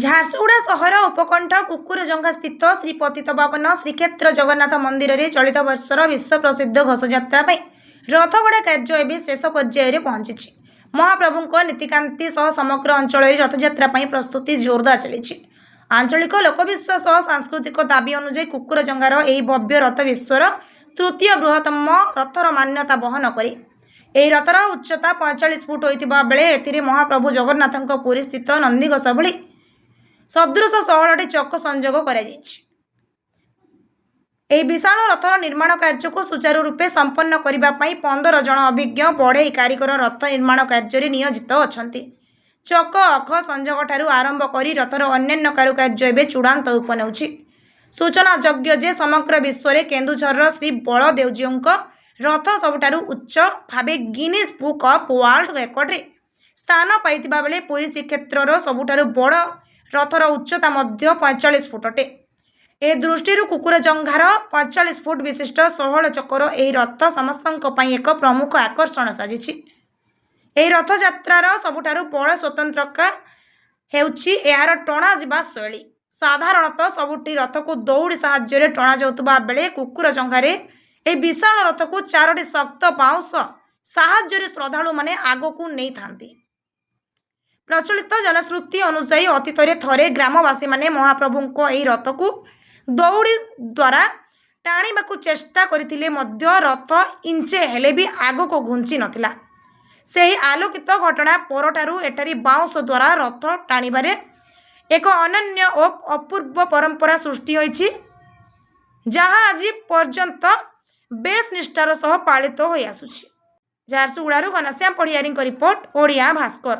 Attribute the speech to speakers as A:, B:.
A: ଝାରସୁଗୁଡ଼ା ସହର ଉପକଣ୍ଠ କୁକୁରଜଙ୍ଗା ସ୍ଥିତ ଶ୍ରୀ ପତିତପାବନ ଶ୍ରୀକ୍ଷେତ୍ର ଜଗନ୍ନାଥ ମନ୍ଦିରରେ ଚଳିତ ବର୍ଷର ବିଶ୍ୱ ପ୍ରସିଦ୍ଧ ଘୋଷଯାତ୍ରା ପାଇଁ ରଥଗଡ଼ା କାର୍ଯ୍ୟ ଏବେ ଶେଷ ପର୍ଯ୍ୟାୟରେ ପହଞ୍ଚିଛି। ମହାପ୍ରଭୁଙ୍କ ନୀତିକାନ୍ତି ସହ ସମଗ୍ର ଅଞ୍ଚଳରେ ରଥଯାତ୍ରା ପାଇଁ ପ୍ରସ୍ତୁତି ଜୋରଦାର ଚାଲିଛି। ଆଞ୍ଚଳିକ ଲୋକବିଶ୍ୱାସ ଓ ସାଂସ୍କୃତିକ ଦାବି ଅନୁଯାୟୀ କୁକୁରଜଙ୍ଗାର ଏହି ଭବ୍ୟ ରଥ ବିଶ୍ୱର ତୃତୀୟ ବୃହତ୍ତମ ରଥର ମାନ୍ୟତା ବହନ କରେ। ଏହି ରଥର ଉଚ୍ଚତା 45 ଫୁଟ ହୋଇଥିବା ବେଳେ ଏଥିରେ ମହାପ୍ରଭୁ ଜଗନ୍ନାଥଙ୍କ ପୁରୀ ସ୍ଥିତ ନନ୍ଦିଘୋଷ ଭଳି ସଦୃଶ 16ଟି ଚକ ସଂଯୋଗ କରାଯାଇଛି। ଏହି ବିଶାଳ ରଥର ନିର୍ମାଣ କାର୍ଯ୍ୟକୁ ସୁଚାରୁ ରୂପେ ସମ୍ପନ୍ନ କରିବା ପାଇଁ 15 ଜଣ ଅଭିଜ୍ଞ ବଢ଼େଇ କାରିଗର ରଥ ନିର୍ମାଣ କାର୍ଯ୍ୟରେ ନିୟୋଜିତ ଅଛନ୍ତି। ଚକ ଅଖ ସଂଯୋଗଠାରୁ ଆରମ୍ଭ କରି ରଥର ଅନ୍ୟାନ୍ୟ କାରୁକାର୍ଯ୍ୟ ଏବେ ଚୂଡ଼ାନ୍ତ ରୂପ ନେଉଛି। ସୂଚନାଯୋଗ୍ୟ ଯେ ସମଗ୍ର ବିଶ୍ୱରେ କେନ୍ଦୁଝରର ଶ୍ରୀ ବଳଦେବଜୀଉଙ୍କ ରଥ ସବୁଠାରୁ ଉଚ୍ଚ ଭାବେ ଗିନିଜ୍ ବୁକ୍ ଅଫ୍ ୱାର୍ଲ୍ଡ ରେକର୍ଡରେ ସ୍ଥାନ ପାଇଥିବା ବେଳେ ପୁରୀ ଶ୍ରୀକ୍ଷେତ୍ରର ସବୁଠାରୁ ବଡ଼ ରଥର ଉଚ୍ଚତା ମଧ୍ୟ 45 ଫୁଟ ଅଟେ। ଏ ଦୃଷ୍ଟିରୁ କୁକୁରଜଙ୍ଗାର 45 ଫୁଟ ବିଶିଷ୍ଟ 16 ଚକର ଏହି ରଥ ସମସ୍ତଙ୍କ ପାଇଁ ଏକ ପ୍ରମୁଖ ଆକର୍ଷଣ ସାଜିଛି। ଏହି ରଥଯାତ୍ରାର ସବୁଠାରୁ ବଡ଼ ସ୍ୱତନ୍ତ୍ରତା ହେଉଛି ଏହାର ଟଣାଯିବା ଶୈଳୀ। ସାଧାରଣତଃ ସବୁଠି ରଥକୁ ଦଉଡ଼ି ସାହାଯ୍ୟରେ ଟଣାଯାଉଥିବା ବେଳେ କୁକୁରଜଙ୍ଗାରେ ଏହି ବିଶାଳ ରଥକୁ 4ଟି ଶକ୍ତ ବାଉଁଶ ସାହାଯ୍ୟରେ ଶ୍ରଦ୍ଧାଳୁମାନେ ଆଗକୁ ନେଇଥାନ୍ତି। ପ୍ରଚଳିତ ଜନଶ୍ରୁତି ଅନୁଯାୟୀ ଅତୀତରେ ଥରେ ଗ୍ରାମବାସୀମାନେ ମହାପ୍ରଭୁଙ୍କ ଏହି ରଥକୁ ଦଉଡ଼ି ଦ୍ୱାରା ଟାଣିବାକୁ ଚେଷ୍ଟା କରିଥିଲେ ମଧ୍ୟ ରଥ ଇଞ୍ଚେ ହେଲେ ବି ଆଗକୁ ଘୁଞ୍ଚି ନଥିଲା। ସେହି ଆଲୋକିତ ଘଟଣା ପରଠାରୁ ଏଠାରେ ବାଉଁଶ ଦ୍ୱାରା ରଥ ଟାଣିବାରେ ଏକ ଅନନ୍ୟ ଓ ଅପୂର୍ବ ପରମ୍ପରା ସୃଷ୍ଟି ହୋଇଛି, ଯାହା ଆଜି ପର୍ଯ୍ୟନ୍ତ ବେଶ୍ ନିଷ୍ଠାର ସହ ପାଳିତ ହୋଇଆସୁଛି। ଝାରସୁଗୁଡ଼ାରୁ ଘନଶ୍ୟାମ ପଢ଼ିଆରୀଙ୍କ ରିପୋର୍ଟ, ଓଡ଼ିଆ ଭାସ୍କର।